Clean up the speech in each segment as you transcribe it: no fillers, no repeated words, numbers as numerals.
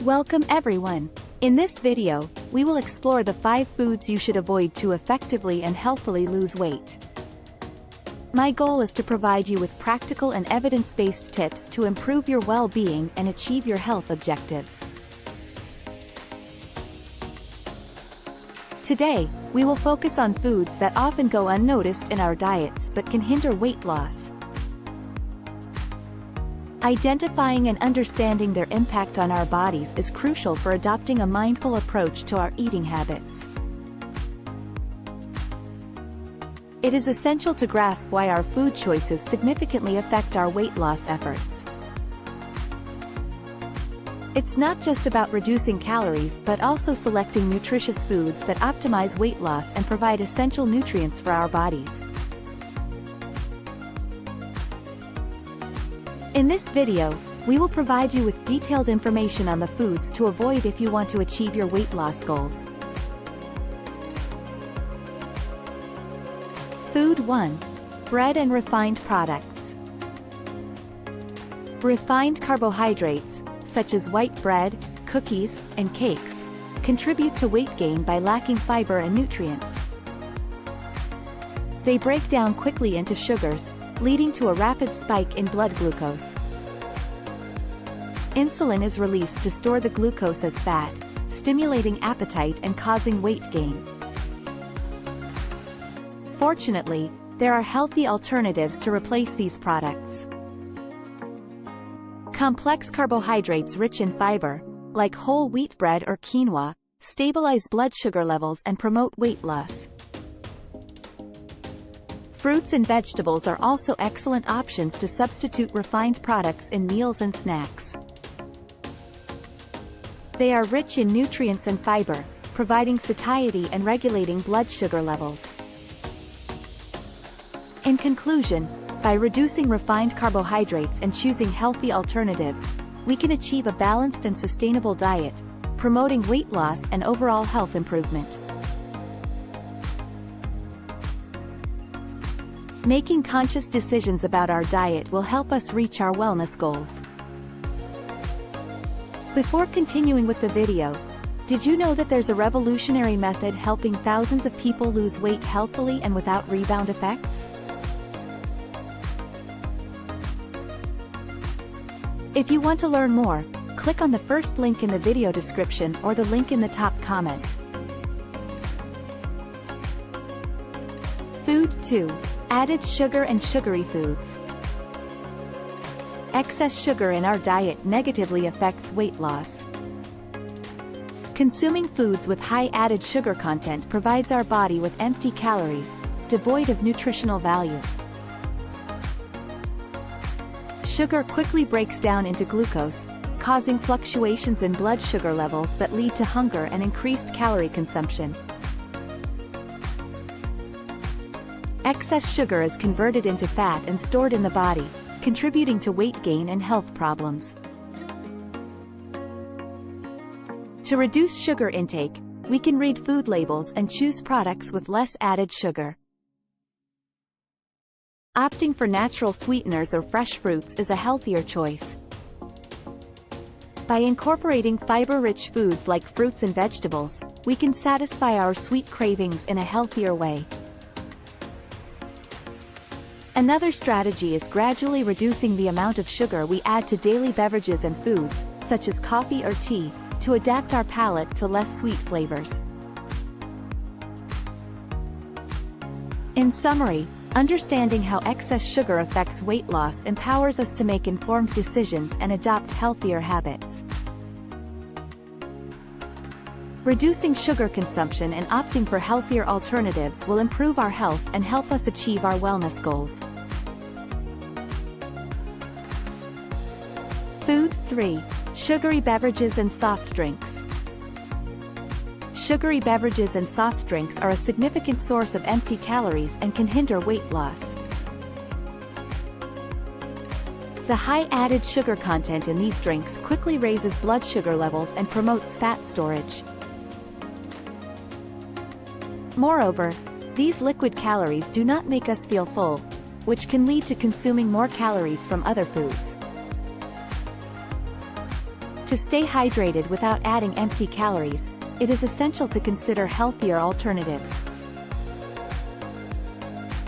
Welcome everyone. In this video, we will explore the 5 foods you should avoid to effectively and healthily lose weight. My goal is to provide you with practical and evidence-based tips to improve your well-being and achieve your health objectives. Today, we will focus on foods that often go unnoticed in our diets but can hinder weight loss. Identifying and understanding their impact on our bodies is crucial for adopting a mindful approach to our eating habits. It is essential to grasp why our food choices significantly affect our weight loss efforts. It's not just about reducing calories but also selecting nutritious foods that optimize weight loss and provide essential nutrients for our bodies. In this video, we will provide you with detailed information on the foods to avoid if you want to achieve your weight loss goals. Food 1. Bread and refined products. Refined carbohydrates, such as white bread, cookies, and cakes, contribute to weight gain by lacking fiber and nutrients. They break down quickly into sugars, leading to a rapid spike in blood glucose. Insulin is released to store the glucose as fat, stimulating appetite and causing weight gain. Fortunately, there are healthy alternatives to replace these products. Complex carbohydrates rich in fiber, like whole wheat bread or quinoa, stabilize blood sugar levels and promote weight loss. Fruits and vegetables are also excellent options to substitute refined products in meals and snacks. They are rich in nutrients and fiber, providing satiety and regulating blood sugar levels. In conclusion, by reducing refined carbohydrates and choosing healthy alternatives, we can achieve a balanced and sustainable diet, promoting weight loss and overall health improvement. Making conscious decisions about our diet will help us reach our wellness goals. Before continuing with the video, did you know that there's a revolutionary method helping thousands of people lose weight healthily and without rebound effects? If you want to learn more, click on the first link in the video description or the link in the top comment. Food 2. Added sugar and sugary foods. Excess sugar in our diet negatively affects weight loss. Consuming foods with high added sugar content provides our body with empty calories, devoid of nutritional value. Sugar quickly breaks down into glucose, causing fluctuations in blood sugar levels that lead to hunger and increased calorie consumption. Excess sugar is converted into fat and stored in the body, contributing to weight gain and health problems. To reduce sugar intake, we can read food labels and choose products with less added sugar. Opting for natural sweeteners or fresh fruits is a healthier choice. By incorporating fiber-rich foods like fruits and vegetables, we can satisfy our sweet cravings in a healthier way. Another strategy is gradually reducing the amount of sugar we add to daily beverages and foods, such as coffee or tea, to adapt our palate to less sweet flavors. In summary, understanding how excess sugar affects weight loss empowers us to make informed decisions and adopt healthier habits. Reducing sugar consumption and opting for healthier alternatives will improve our health and help us achieve our wellness goals. Food 3. Sugary beverages and soft drinks. Sugary beverages and soft drinks are a significant source of empty calories and can hinder weight loss. The high added sugar content in these drinks quickly raises blood sugar levels and promotes fat storage. Moreover, these liquid calories do not make us feel full, which can lead to consuming more calories from other foods. To stay hydrated without adding empty calories, it is essential to consider healthier alternatives.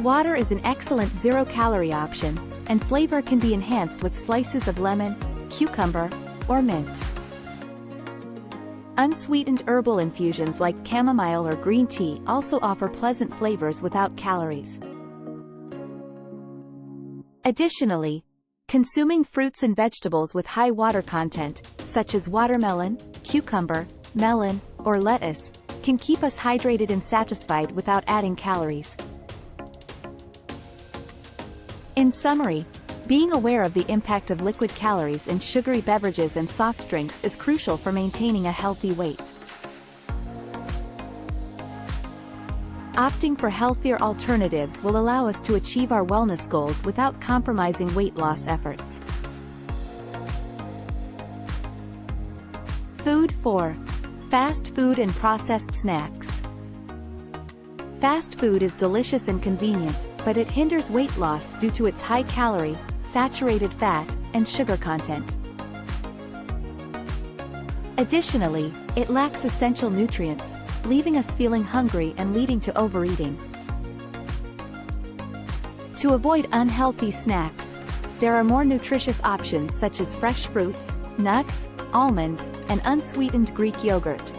Water is an excellent zero-calorie option, and flavor can be enhanced with slices of lemon, cucumber, or mint. Unsweetened herbal infusions like chamomile or green tea also offer pleasant flavors without calories. Additionally, consuming fruits and vegetables with high water content, such as watermelon, cucumber, melon, or lettuce, can keep us hydrated and satisfied without adding calories. In summary, being aware of the impact of liquid calories in sugary beverages and soft drinks is crucial for maintaining a healthy weight. Opting for healthier alternatives will allow us to achieve our wellness goals without compromising weight loss efforts. Food 4. Fast food and processed snacks. Fast food is delicious and convenient, but it hinders weight loss due to its high calorie, saturated fat, and sugar content. Additionally, it lacks essential nutrients, leaving us feeling hungry and leading to overeating. To avoid unhealthy snacks, there are more nutritious options such as fresh fruits, nuts, almonds, and unsweetened Greek yogurt.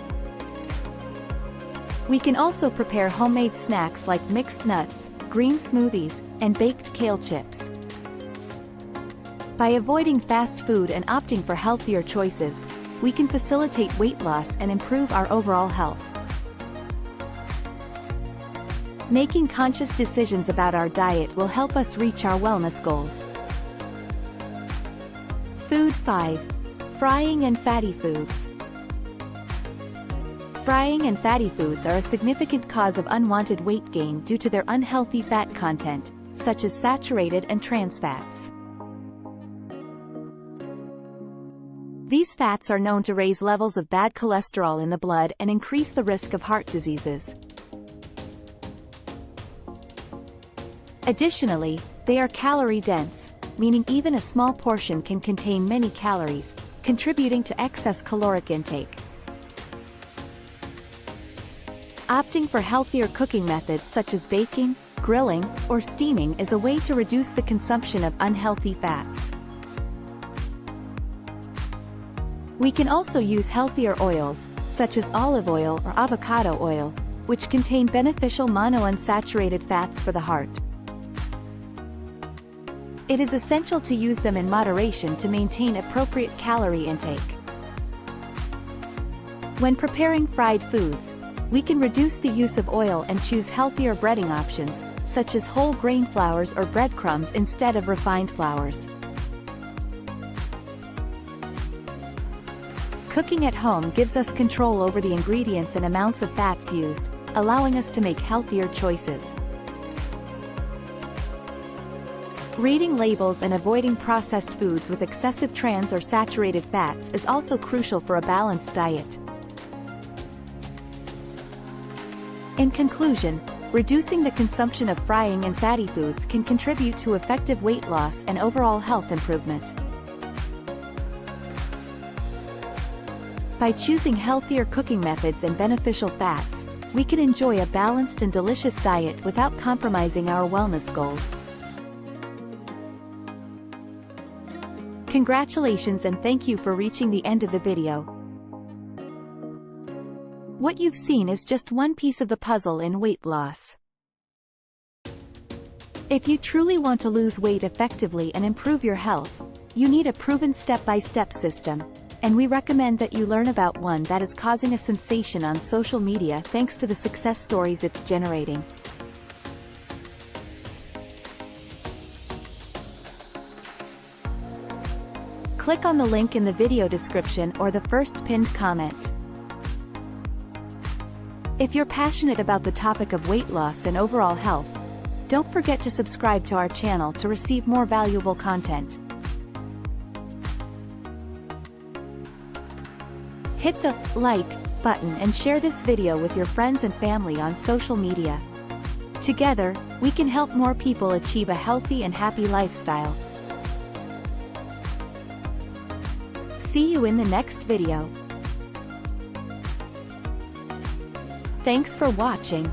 We can also prepare homemade snacks like mixed nuts, green smoothies, and baked kale chips. By avoiding fast food and opting for healthier choices, we can facilitate weight loss and improve our overall health. Making conscious decisions about our diet will help us reach our wellness goals. Food 5. Frying and fatty foods. Frying and fatty foods are a significant cause of unwanted weight gain due to their unhealthy fat content, such as saturated and trans fats. These fats are known to raise levels of bad cholesterol in the blood and increase the risk of heart diseases. Additionally, they are calorie-dense, meaning even a small portion can contain many calories, contributing to excess caloric intake. Opting for healthier cooking methods such as baking, grilling, or steaming is a way to reduce the consumption of unhealthy fats. We can also use healthier oils, such as olive oil or avocado oil, which contain beneficial monounsaturated fats for the heart. It is essential to use them in moderation to maintain appropriate calorie intake. When preparing fried foods, we can reduce the use of oil and choose healthier breading options, such as whole grain flours or breadcrumbs instead of refined flours. Cooking at home gives us control over the ingredients and amounts of fats used, allowing us to make healthier choices. Reading labels and avoiding processed foods with excessive trans or saturated fats is also crucial for a balanced diet. In conclusion, reducing the consumption of frying and fatty foods can contribute to effective weight loss and overall health improvement. By choosing healthier cooking methods and beneficial fats, we can enjoy a balanced and delicious diet without compromising our wellness goals. Congratulations and thank you for reaching the end of the video. What you've seen is just one piece of the puzzle in weight loss. If you truly want to lose weight effectively and improve your health, you need a proven step-by-step system, and we recommend that you learn about one that is causing a sensation on social media thanks to the success stories it's generating. Click on the link in the video description or the first pinned comment. If you're passionate about the topic of weight loss and overall health, don't forget to subscribe to our channel to receive more valuable content. Hit the like button and share this video with your friends and family on social media. Together, we can help more people achieve a healthy and happy lifestyle. See you in the next video. Thanks for watching.